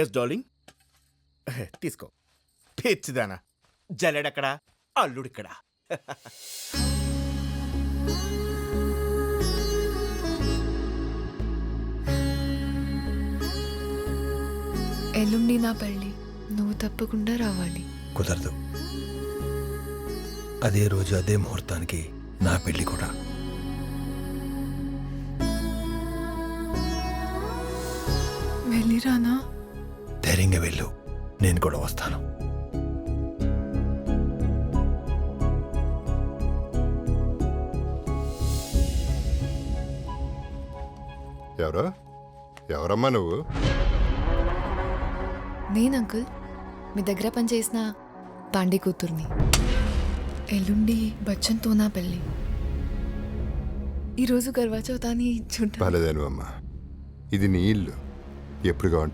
Yes darling. తీసుకో. పిచ్చిదానా, జల్లెడెక్కడా, అల్లుడిక్కడా. ఎల్లుండి నా పెళ్ళి, నువ్వు తప్పకుండా రావాలి. కుదరదు. అదే రోజు అదే ముహూర్తానికి నా పెళ్లి కూడా. వెళ్ళిరానా? ధైర్యంగా వెళ్ళు, నేను కూడా వస్తాను. ఎవరమ్మా నువ్వు? నేను అంకుల్, మీ దగ్గర పనిచేసిన పాండే కూతుర్ని. ఎల్లుండి బచ్చన్తో నా పెళ్ళి. ఈరోజు గర్వా చౌతాని చూడ్డా. బాలేదేను అమ్మా, ఇది నీ ఇల్లు, ఎప్పుడు కావంటే